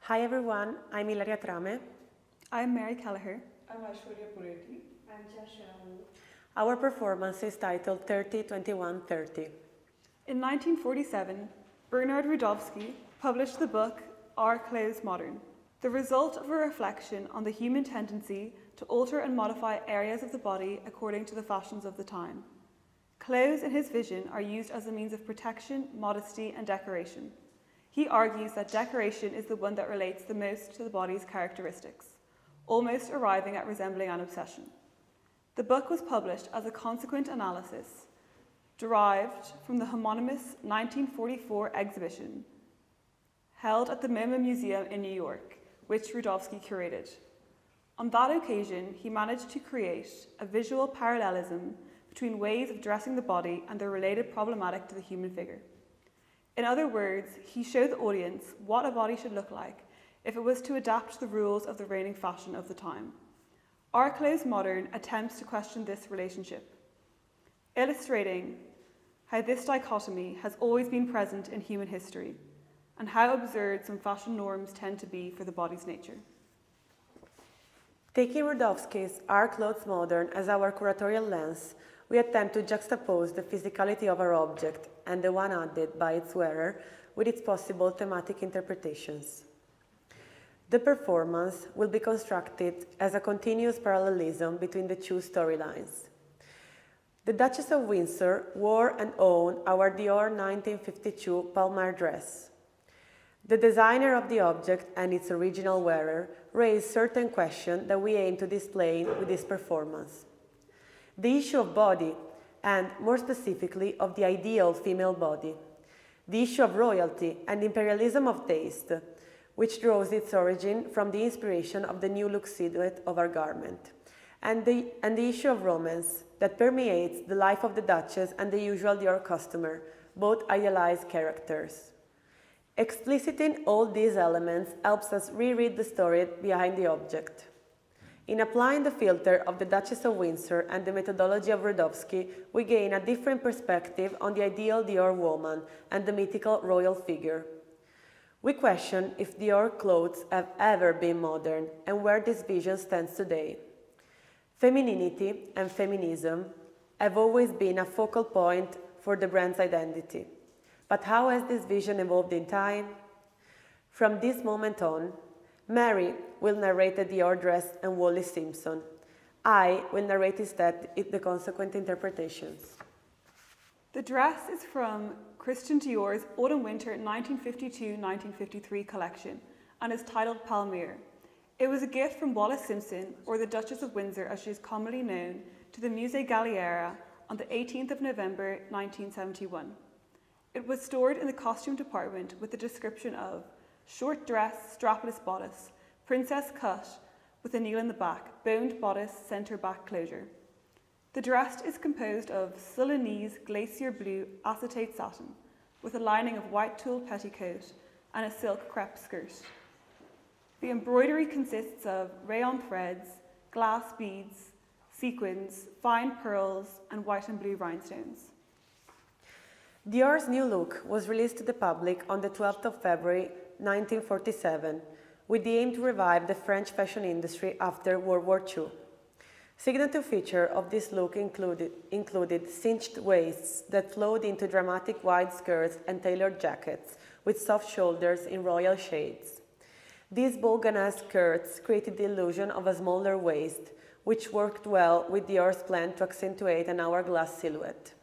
Hi everyone, I'm Ilaria Trame. I'm Mary Kelleher. I'm Aishwarya Pureti. I'm Jiaxuan. Our performance is titled 30-21-30. In 1947, Bernard Rudovsky published the book Are Clothes Modern? The result of a reflection on the human tendency to alter and modify areas of the body according to the fashions of the time. Clothes, in his vision, are used as a means of protection, modesty, and decoration. He argues that decoration is the one that relates the most to the body's characteristics, almost arriving at resembling an obsession. The book was published as a consequent analysis derived from the homonymous 1944 exhibition held at the MoMA Museum in New York, which Rudovsky curated. On that occasion, he managed to create a visual parallelism between ways of dressing the body and their related problematic to the human figure. In other words, he showed the audience what a body should look like if it was to adapt to the rules of the reigning fashion of the time. Are Clothes Modern attempts to question this relationship, illustrating how this dichotomy has always been present in human history and how absurd some fashion norms tend to be for the body's nature. Taking Rudovsky's Are Clothes Modern as our curatorial lens, we attempt to juxtapose the physicality of our object and the one added by its wearer with its possible thematic interpretations. The performance will be constructed as a continuous parallelism between the two storylines. The Duchess of Windsor wore and owned our Dior 1952 Palmar dress. The designer of the object and its original wearer raised certain questions that we aim to display with this performance. The issue of body, and more specifically of the ideal female body. The issue of royalty and imperialism of taste, which draws its origin from the inspiration of the new look silhouette of our garment. And the issue of romance that permeates the life of the Duchess and the usual Dior customer, both idealized characters. Expliciting all these elements helps us reread the story behind the object. In applying the filter of the Duchess of Windsor and the methodology of Rudovsky, we gain a different perspective on the ideal Dior woman and the mythical royal figure. We question if Dior clothes have ever been modern and where this vision stands today. Femininity and feminism have always been a focal point for the brand's identity. But how has this vision evolved in time? From this moment on, Mary will narrate the Dior dress and Wally Simpson. I will narrate instead the consequent interpretations. The dress is from Christian Dior's Autumn-Winter 1952-1953 collection and is titled Palmyre. It was a gift from Wally Simpson, or the Duchess of Windsor as she is commonly known, to the Musée Galliera on the 18th of November 1971. It was stored in the costume department with the description of short dress, strapless bodice, princess cut with a kneel in the back, boned bodice, centre back closure. The dress is composed of Sudanese glacier blue acetate satin with a lining of white tulle petticoat and a silk crepe skirt. The embroidery consists of rayon threads, glass beads, sequins, fine pearls, and white and blue rhinestones. Dior's new look was released to the public on the 12th of February 1947, with the aim to revive the French fashion industry after World War II. Signature feature of this look included cinched waists that flowed into dramatic wide skirts and tailored jackets with soft shoulders in royal shades. These bourgeois skirts created the illusion of a smaller waist, which worked well with Dior's plan to accentuate an hourglass silhouette.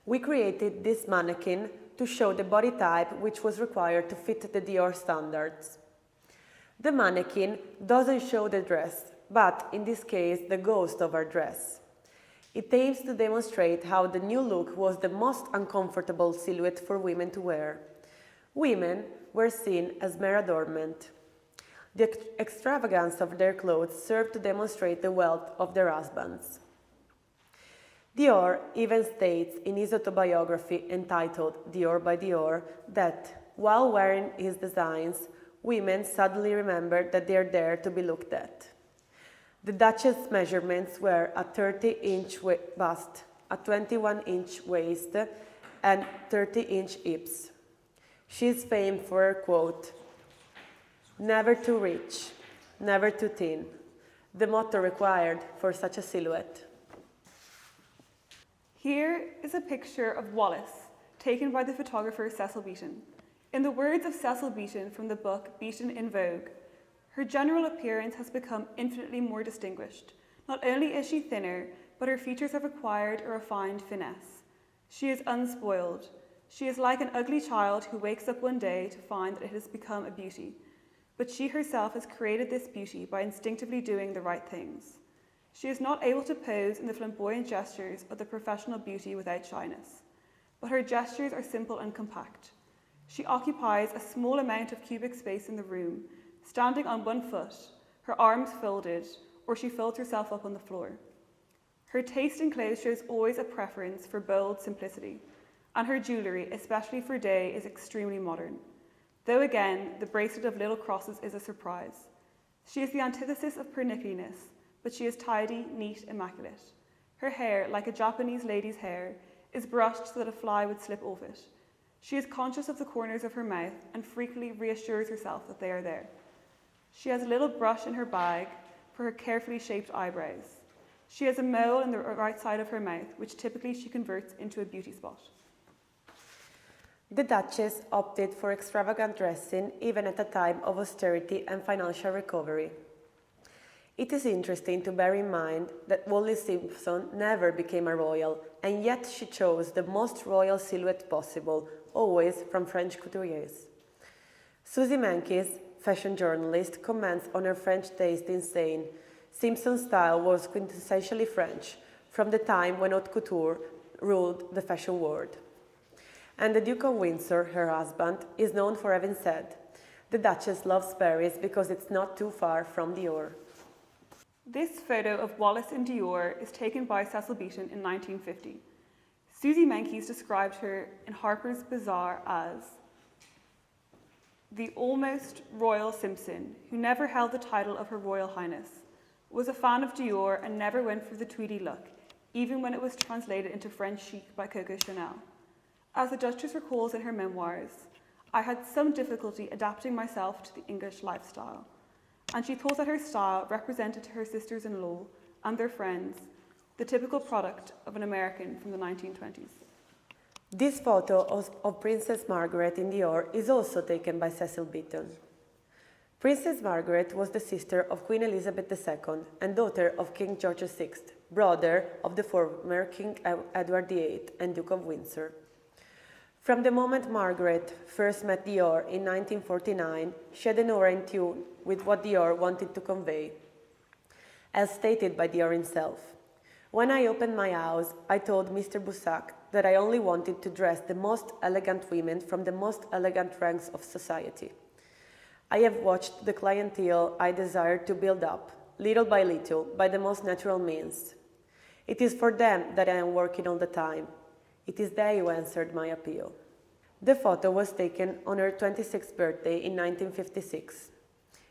We created this mannequin to show the body type which was required to fit the Dior standards. The mannequin doesn't show the dress, but in this case, the ghost of our dress. It aims to demonstrate how the new look was the most uncomfortable silhouette for women to wear. Women were seen as mere adornment. The extravagance of their clothes served to demonstrate the wealth of their husbands. Dior even states in his autobiography entitled Dior by Dior that, while wearing his designs, women suddenly remembered that they are there to be looked at. The Duchess' measurements were a 30-inch bust, a 21-inch waist, and 30-inch hips. She is famed for her quote, Never too rich, never too thin. The motto required for such a silhouette. Here is a picture of Wallace, taken by the photographer Cecil Beaton. In the words of Cecil Beaton from the book Beaton in Vogue, her general appearance has become infinitely more distinguished. Not only is she thinner, but her features have acquired a refined finesse. She is unspoiled. She is like an ugly child who wakes up one day to find that it has become a beauty. But she herself has created this beauty by instinctively doing the right things. She is not able to pose in the flamboyant gestures of the professional beauty without shyness, but her gestures are simple and compact. She occupies a small amount of cubic space in the room, standing on one foot, her arms folded, or she folds herself up on the floor. Her taste in clothes shows always a preference for bold simplicity, and her jewellery, especially for day, is extremely modern. Though again, the bracelet of little crosses is a surprise. She is the antithesis of pernickliness, but she is tidy, neat, immaculate. Her hair, like a Japanese lady's hair, is brushed so that a fly would slip off it. She is conscious of the corners of her mouth and frequently reassures herself that they are there. She has a little brush in her bag for her carefully shaped eyebrows. She has a mole in the right side of her mouth, which typically she converts into a beauty spot. The Duchess opted for extravagant dressing even at a time of austerity and financial recovery. It is interesting to bear in mind that Wally Simpson never became a royal, and yet she chose the most royal silhouette possible, always from French couturiers. Susie Menkes, fashion journalist, comments on her French taste in saying, Simpson's style was quintessentially French, from the time when haute couture ruled the fashion world. And the Duke of Windsor, her husband, is known for having said, the Duchess loves Paris because it's not too far from Dior. This photo of Wallace in Dior is taken by Cecil Beaton in 1950. Susie Menkes described her in Harper's Bazaar as the almost royal Simpson, who never held the title of Her Royal Highness, was a fan of Dior and never went for the tweedy look, even when it was translated into French chic by Coco Chanel. As the Duchess recalls in her memoirs, I had some difficulty adapting myself to the English lifestyle, and she thought that her style represented to her sisters-in-law and their friends the typical product of an American from the 1920s. This photo of Princess Margaret in Dior is also taken by Cecil Beaton. Princess Margaret was the sister of Queen Elizabeth II and daughter of King George VI, brother of the former King Edward VIII and Duke of Windsor. From the moment Margaret first met Dior in 1949, she had an aura in tune with what Dior wanted to convey, as stated by Dior himself. When I opened my house, I told Mr. Boussac that I only wanted to dress the most elegant women from the most elegant ranks of society. I have watched the clientele I desired to build up, little by little, by the most natural means. It is for them that I am working all the time. It is they who answered my appeal. The photo was taken on her 26th birthday in 1956.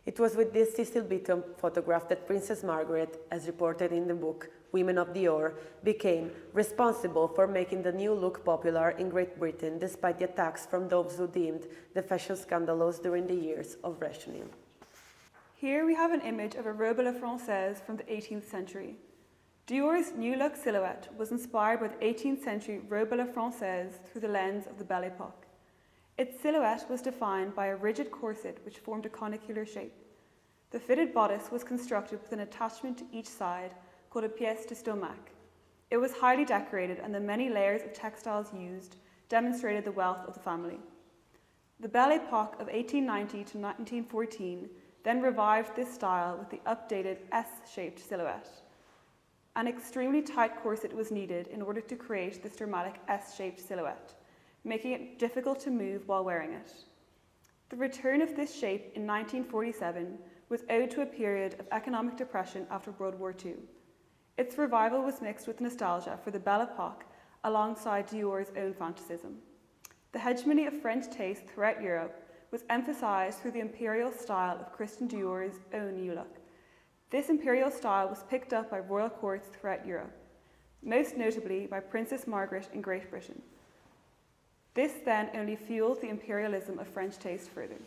It was with this Cecil Beaton photograph that Princess Margaret, as reported in the book Women of Dior, became responsible for making the new look popular in Great Britain, despite the attacks from those who deemed the fashion scandalous during the years of rationing. Here we have an image of a robe à la Française from the 18th century. Dior's new look silhouette was inspired by the 18th century robe à la Française through the lens of the Belle Époque. Its silhouette was defined by a rigid corset which formed a conicular shape. The fitted bodice was constructed with an attachment to each side called a pièce de stomach. It was highly decorated, and the many layers of textiles used demonstrated the wealth of the family. The Belle Époque of 1890 to 1914 then revived this style with the updated S-shaped silhouette. An extremely tight corset was needed in order to create this dramatic S-shaped silhouette, making it difficult to move while wearing it. The return of this shape in 1947 was owed to a period of economic depression after World War II. Its revival was mixed with nostalgia for the Belle Époque alongside Dior's own fantasism. The hegemony of French taste throughout Europe was emphasized through the imperial style of Christian Dior's own new look. This imperial style was picked up by royal courts throughout Europe, most notably by Princess Margaret in Great Britain. This then only fueled the imperialism of French taste further.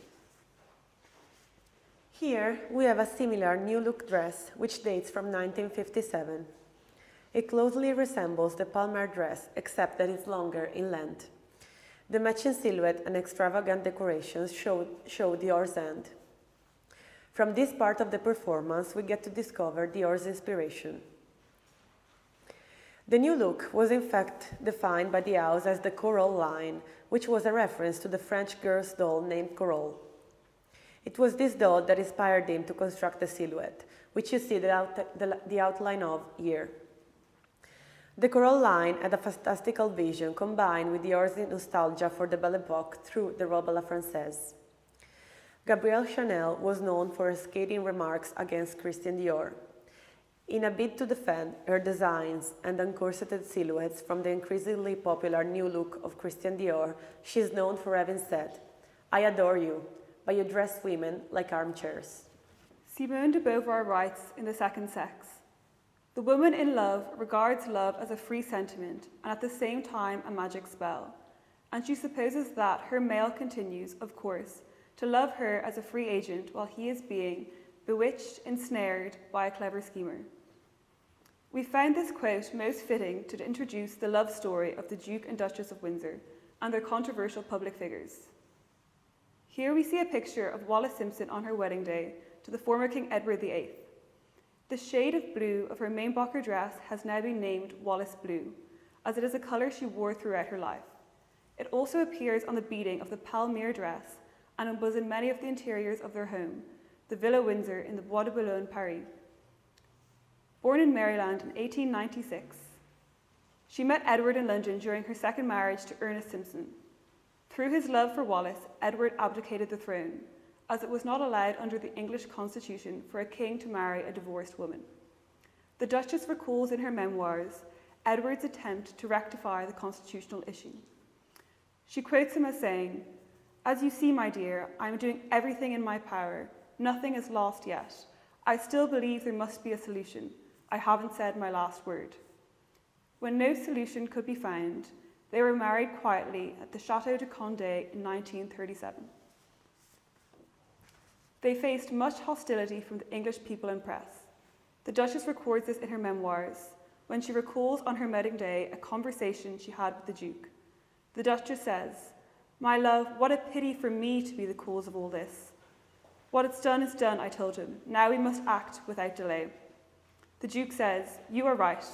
Here we have a similar new look dress which dates from 1957. It closely resembles the Palmer dress except that it's longer in length. The matching silhouette and extravagant decorations show Dior's hand. From this part of the performance we get to discover Dior's inspiration. The new look was in fact defined by the house as the Coral line, which was a reference to the French girl's doll named Coral. It was this doll that inspired him to construct the silhouette, which you see the outline of here. The Coral line had a fantastical vision combined with Dior's nostalgia for the Belle Époque through the robe à la Française. Gabrielle Chanel was known for her scathing remarks against Christian Dior. In a bid to defend her designs and uncorseted silhouettes from the increasingly popular new look of Christian Dior, she is known for having said, "I adore you, but you dress women like armchairs." Simone de Beauvoir writes in The Second Sex, "The woman in love regards love as a free sentiment and at the same time a magic spell, and she supposes that her male continues, of course, to love her as a free agent while he is being bewitched, ensnared by a clever schemer." We found this quote most fitting to introduce the love story of the Duke and Duchess of Windsor and their controversial public figures. Here we see a picture of Wally Simpson on her wedding day to the former King Edward VIII. The shade of blue of her Mainbocher dress has now been named Wallis Blue, as it is a colour she wore throughout her life. It also appears on the beading of the Palmyre dress and embosomed many of the interiors of their home, the Villa Windsor in the Bois de Boulogne, Paris. Born in Maryland in 1896, she met Edward in London during her second marriage to Ernest Simpson. Through his love for Wallis, Edward abdicated the throne, as it was not allowed under the English constitution for a king to marry a divorced woman. The Duchess recalls in her memoirs Edward's attempt to rectify the constitutional issue. She quotes him as saying, "As you see, my dear, I am doing everything in my power. Nothing is lost yet. I still believe there must be a solution. I haven't said my last word." When no solution could be found, they were married quietly at the Château de Condé in 1937. They faced much hostility from the English people and press. The Duchess records this in her memoirs, when she recalls on her wedding day a conversation she had with the Duke. The Duchess says, "My love, what a pity for me to be the cause of all this. What it's done is done, I told him. Now we must act without delay." The Duke says, "You are right.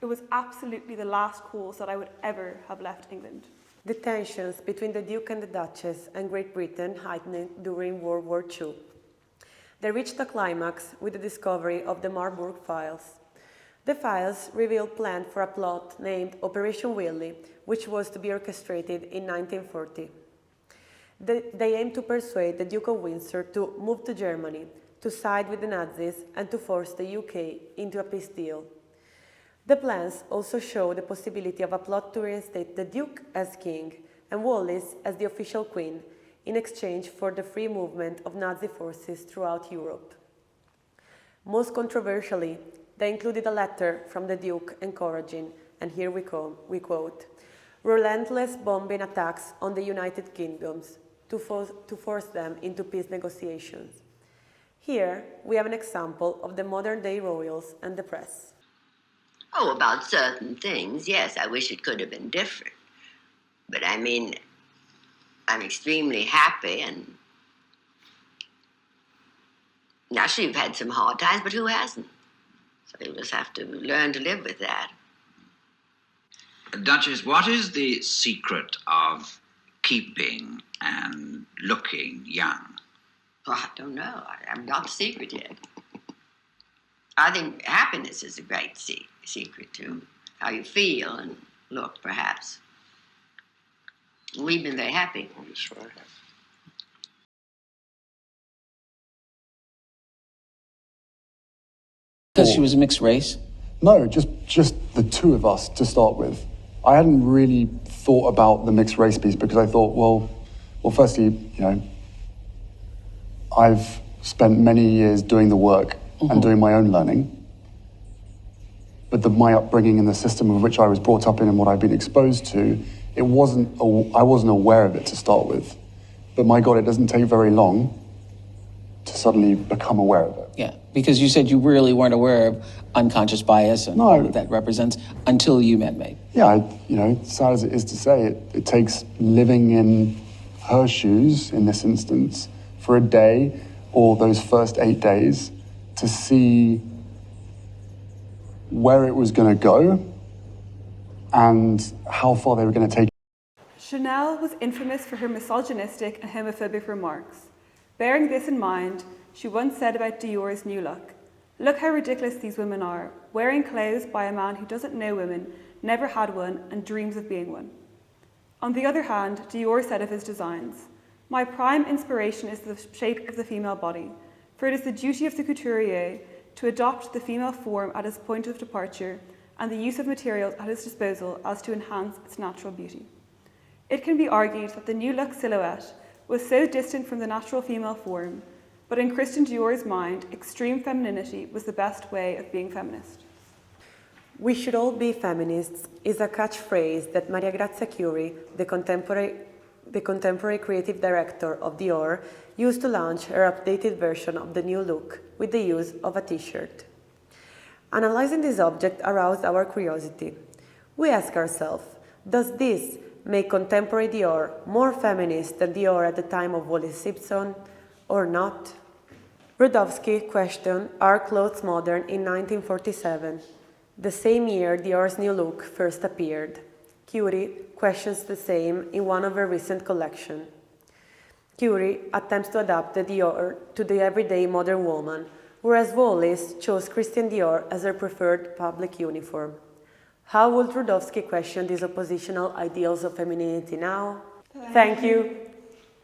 It was absolutely the last cause that I would ever have left England." The tensions between the Duke and the Duchess and Great Britain heightened during World War II. They reached a climax with the discovery of the Margaux files. The files revealed plans for a plot named Operation Willie, which was to be orchestrated in 1940. They aimed to persuade the Duke of Windsor to move to Germany, to side with the Nazis, and to force the UK into a peace deal. The plans also show the possibility of a plot to reinstate the Duke as king and Wallis as the official queen, in exchange for the free movement of Nazi forces throughout Europe. Most controversially, they included a letter from the Duke encouraging, and here we quote, "relentless bombing attacks on the United Kingdoms to force them into peace negotiations." Here, we have an example of the modern-day royals and the press. Oh, about certain things, yes, I wish it could have been different. But I mean, I'm extremely happy, and naturally we've had some hard times, but who hasn't? So you'll just have to learn to live with that. Duchess, what is the secret of keeping and looking young? Oh, I don't know. I'm not the secret yet. I think happiness is a great secret, too. How you feel and look, perhaps. We've been very happy. Oh, yes, I have. Because she was a mixed race? No, just the two of us to start with. I hadn't really thought about the mixed race piece because I thought, well, firstly, I've spent many years doing the work and doing my own learning. But my upbringing and the system of which I was brought up in and what I've been exposed to, I wasn't aware of it to start with. But my God, it doesn't take very long to suddenly become aware of it. Yeah, because you said you really weren't aware of unconscious bias and all that that represents until you met Maeve. Yeah, sad as it is to say, it takes living in her shoes, in this instance, for a day or those first 8 days to see where it was going to go and how far they were going to take it. Chanel was infamous for her misogynistic and homophobic remarks. Bearing this in mind, she once said about Dior's new look, "Look how ridiculous these women are, wearing clothes by a man who doesn't know women, never had one, and dreams of being one." On the other hand, Dior said of his designs, "My prime inspiration is the shape of the female body, for it is the duty of the couturier to adopt the female form at its point of departure and the use of materials at his disposal as to enhance its natural beauty." It can be argued that the new look silhouette was so distant from the natural female form, but in Christian Dior's mind, extreme femininity was the best way of being feminist. "We should all be feminists" is a catchphrase that Maria Grazia Curie, the contemporary creative director of Dior, used to launch her updated version of the new look with the use of a t-shirt. Analyzing this object aroused our curiosity. We ask ourselves, does this make contemporary Dior more feminist than Dior at the time of Wally Simpson, or not? Rudowski questioned Are Clothes Modern in 1947, the same year Dior's new look first appeared. Curie questions the same in one of her recent collections. Curie attempts to adapt the Dior to the everyday modern woman, whereas Wallis chose Christian Dior as her preferred public uniform. How would Rudowski question these oppositional ideals of femininity now? Thank you.